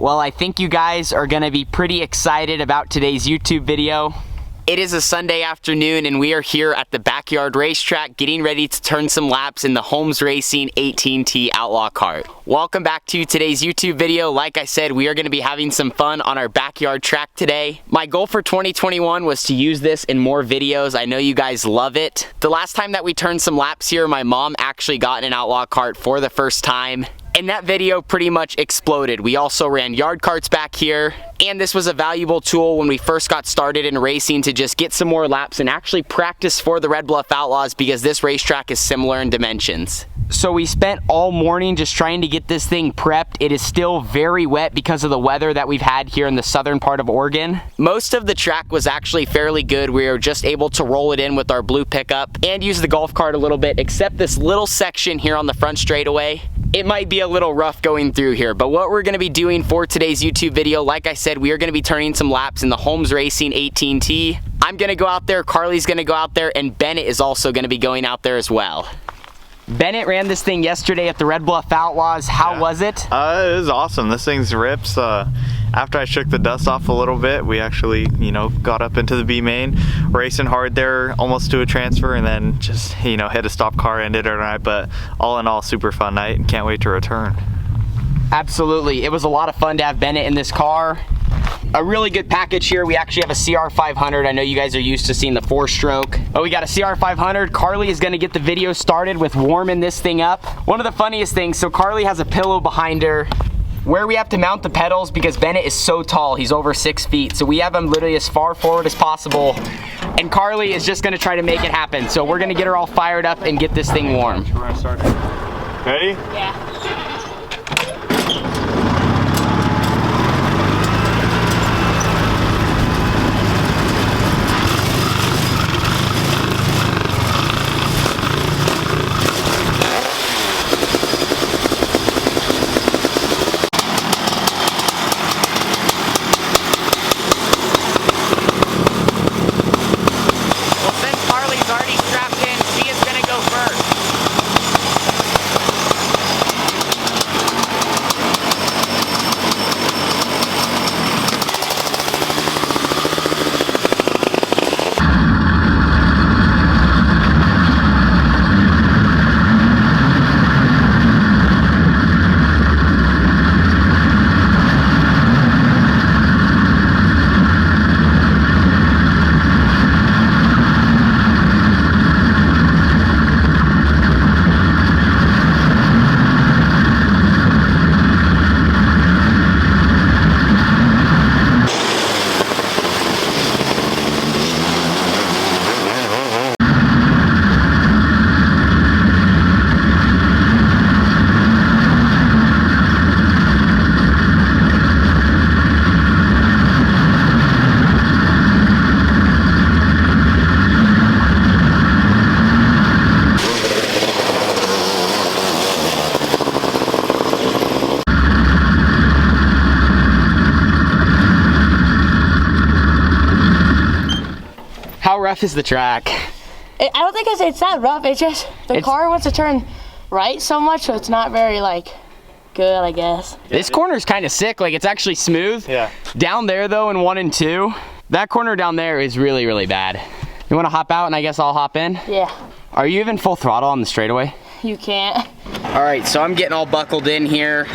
Well, I think you guys are gonna be pretty excited about today's YouTube video. It is a Sunday afternoon and we are here at the BackYard racetrack getting ready to turn some laps in the Holmes Racing 18T Outlaw Kart. Welcome back to today's YouTube video. Like I said, we are going to be having some fun on our BackYard track today. My goal for 2021 was to use this in more videos. I know you guys love it. The last time that we turned some laps here, my mom actually got in an Outlaw Kart for the first time. And that video pretty much exploded. We also ran yard carts back here, and this was a valuable tool when we first got started in racing to just get some more laps and actually practice for the Red Bluff Outlaws because this racetrack is similar in dimensions. So we spent all morning just trying to get this thing prepped. It is still very wet because of the weather that we've had here in the southern part of Oregon. Most of the track was actually fairly good. We were just able to roll it in with our blue pickup and use the golf cart a little bit, except this little section here on the front straightaway. It might be a little rough going through here, but what we're gonna be doing for today's YouTube video, like I said, we are gonna be turning some laps in the Holmes Racing 18T. I'm gonna go out there, Carly's gonna go out there, and Bennett is also gonna be going out there as well. Bennett ran this thing yesterday at the Red Bluff Outlaws. How was it? It was awesome. This thing's rips. After I shook the dust off a little bit, we actually, got up into the B main, racing hard there, almost to a transfer, and then just, hit a stop car, ended our night. But all in all, super fun night, and can't wait to return. Absolutely. It was a lot of fun to have Bennett in this car. A really good package here. We actually have a CR500. I know you guys are used to seeing the 4-stroke, but we got a CR500. Carly is gonna get the video started with warming this thing up. One of the funniest things, so Carly has a pillow behind her where we have to mount the pedals because Bennett is so tall. He's over 6 feet. So we have him literally as far forward as possible. And Carly is just gonna try to make it happen. So we're gonna get her all fired up and get this thing warm. We're gonna start. Ready? Yeah. How rough is the track? I don't think it's that rough. It's just the car wants to turn right so much, so it's not very good, I guess. This corner is kind of sick. It's actually smooth. Yeah. Down there though, in 1 and 2, that corner down there is really, really bad. You want to hop out and I guess I'll hop in? Yeah. Are you even full throttle on the straightaway? You can't. All right, so I'm getting all buckled in here.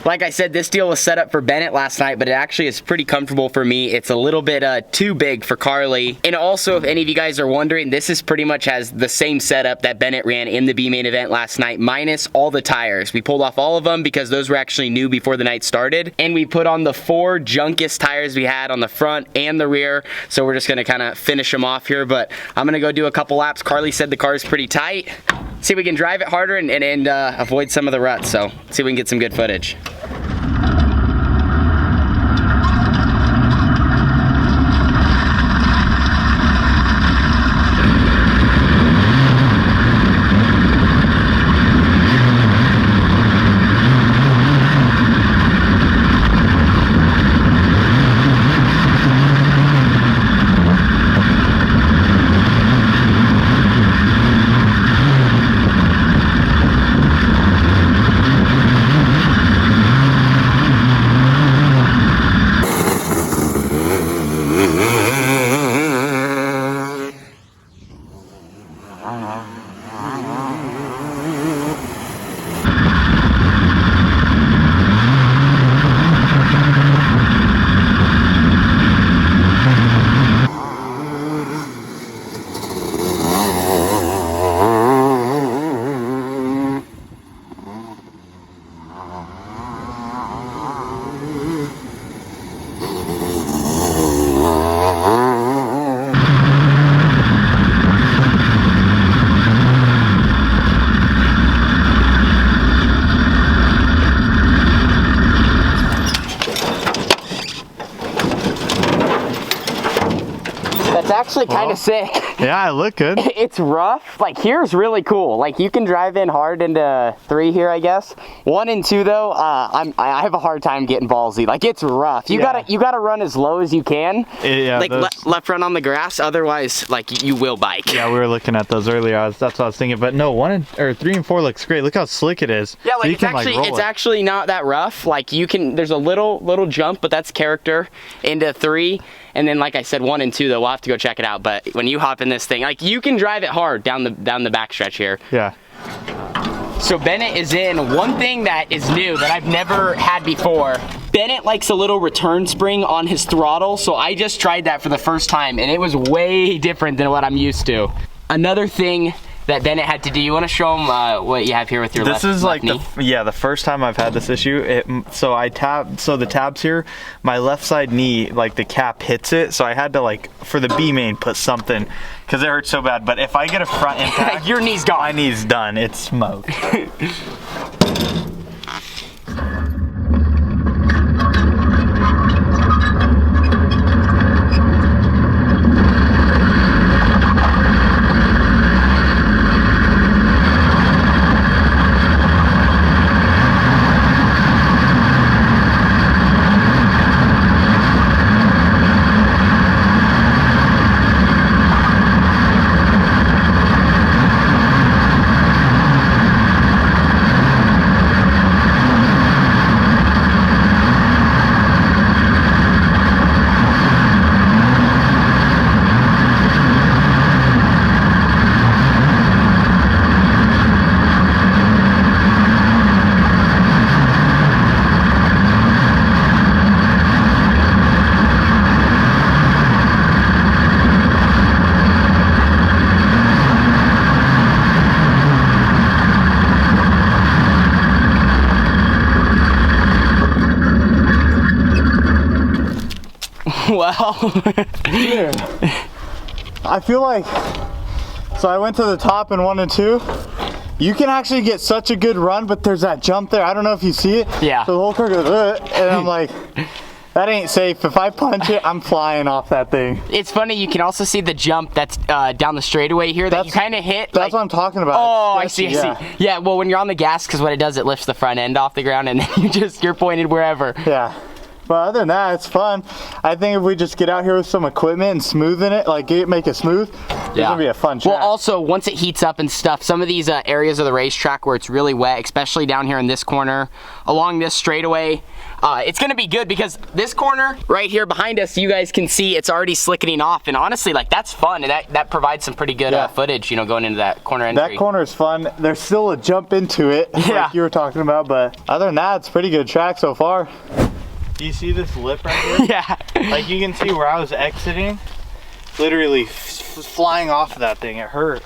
Like I said, this deal was set up for Bennett last night, but it actually is pretty comfortable for me. It's a little bit too big for Carly. And also, if any of you guys are wondering, this is pretty much has the same setup that Bennett ran in the B-Main event last night, minus all the tires. We pulled off all of them because those were actually new before the night started. And we put on the 4 junkest tires we had on the front and the rear. So we're just gonna kind of finish them off here, but I'm gonna go do a couple laps. Carly said the car is pretty tight. See if we can drive it harder and avoid some of the ruts. So see if we can get some good footage. That's actually kind of sick. Yeah, I look good. It's rough. Like, here's really cool. Like, you can drive in hard into 3 here, I guess. 1 and 2 though, I have a hard time getting ballsy. Like, it's rough. You gotta run as low as you can. Yeah, like left run on the grass. Otherwise, like, you will bike. Yeah, we were looking at those earlier. That's what I was thinking. But no, 3 and 4 looks great. Look how slick it is. Yeah, like, so it's actually not that rough. Like, you can. There's a little jump, but that's character into 3. And then, like I said, 1 and 2 though, we'll have to go check it out. But when you hop in this thing, like, you can drive it hard down the backstretch here. Yeah. So Bennett is in. One thing that is new that I've never had before, Bennett likes a little return spring on his throttle, so I just tried that for the first time, and it was way different than what I'm used to. Another thing that Bennett had to do, you want to show him what you have here with your left knee? This is like the first time I've had this issue. So the tabs here, my left side knee, like the cap hits it, so I had to, like, for the B main, put something because it hurts so bad. But if I get a front impact, your knee's gone. My knee's done. It's smoked. Well, I feel like, so I went to the top in 1 and 2. You can actually get such a good run, but there's that jump there. I don't know if you see it. Yeah. So the whole car goes, and I'm like, that ain't safe. If I punch it, I'm flying off that thing. it's funny, you can also see the jump that's down the straightaway here that you kind of hit. That's what I'm talking about. Oh, I see. Yeah, well, when you're on the gas, because what it does, it lifts the front end off the ground, and then you're pointed wherever. Yeah. But other than that, it's fun. I think if we just get out here with some equipment and smoothing it, like make it smooth, it's gonna be a fun track. Well, also, once it heats up and stuff, some of these areas of the racetrack where it's really wet, especially down here in this corner, along this straightaway, it's gonna be good because this corner right here behind us, you guys can see it's already slickening off, and honestly, like, that's fun, and that provides some pretty good footage, you know, going into that corner entry. That corner is fun. There's still a jump into it, like you were talking about, but other than that, it's a pretty good track so far. Do you see this lip right here? Yeah. Like, you can see where I was exiting, literally flying off of that thing. It hurt.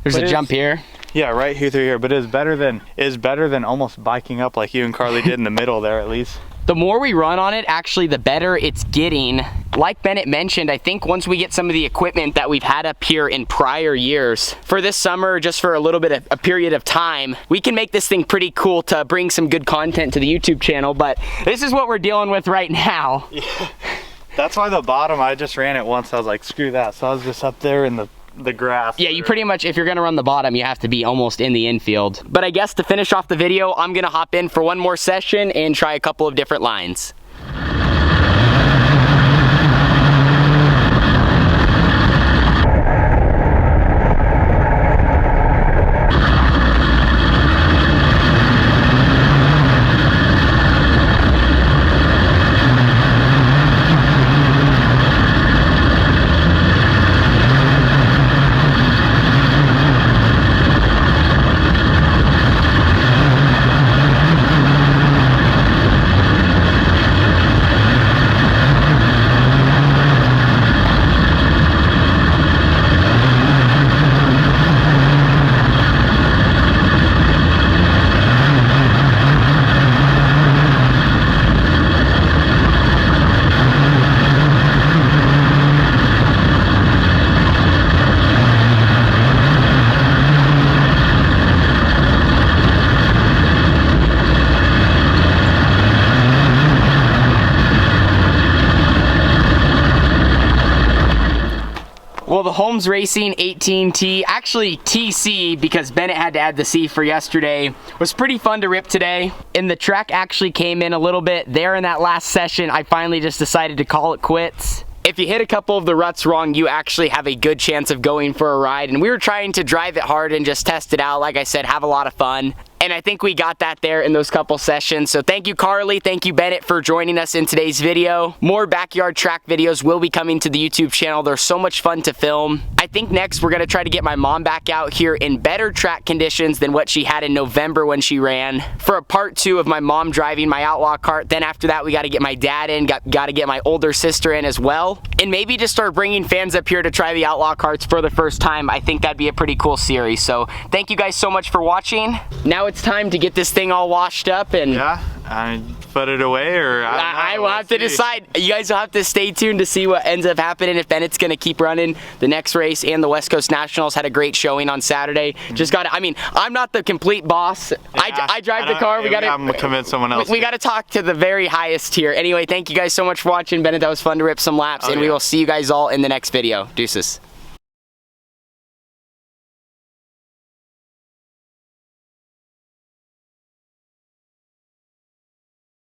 There's a jump here. Yeah, right here through here. But it's better than almost biking up like you and Carly did in the middle there, at least. The more we run on it, actually, the better it's getting. Like Bennett mentioned, I think once we get some of the equipment that we've had up here in prior years, for this summer, just for a little bit of a period of time, we can make this thing pretty cool to bring some good content to the YouTube channel, but this is what we're dealing with right now. Yeah. That's why the bottom, I just ran it once. I was like, screw that. So I was just up there in the grass. Yeah, you pretty much, if you're gonna run the bottom, you have to be almost in the infield. But I guess to finish off the video, I'm gonna hop in for one more session and try a couple of different lines. Well, the Holmes Racing 18T, actually TC because Bennett had to add the C for yesterday, was pretty fun to rip today. And the track actually came in a little bit there in that last session. I finally just decided to call it quits. If you hit a couple of the ruts wrong, you actually have a good chance of going for a ride. And we were trying to drive it hard and just test it out. Like I said, have a lot of fun. And I think we got that there in those couple sessions. So thank you, Carly. Thank you, Bennett, for joining us in today's video. More backyard track videos will be coming to the YouTube channel. They're so much fun to film. I think next we're gonna try to get my mom back out here in better track conditions than what she had in November when she ran for a part 2 of my mom driving my Outlaw Kart. Then after that, we gotta get my dad in, gotta get my older sister in as well. And maybe just start bringing fans up here to try the Outlaw Karts for the first time. I think that'd be a pretty cool series. So thank you guys so much for watching. Now it's time to get this thing all washed up and I put it away, or I will have to decide. You guys will have to stay tuned to see what ends up happening, if Bennett's gonna keep running the next race. And the West Coast Nationals had a great showing on Saturday. Just gotta, I mean, I'm not the complete boss. I drive the car. We gotta convince someone else. We gotta talk to the very highest tier. Anyway, thank you guys so much for watching. Bennett, that was fun to rip some laps, and we will see you guys all in the next video. Deuces.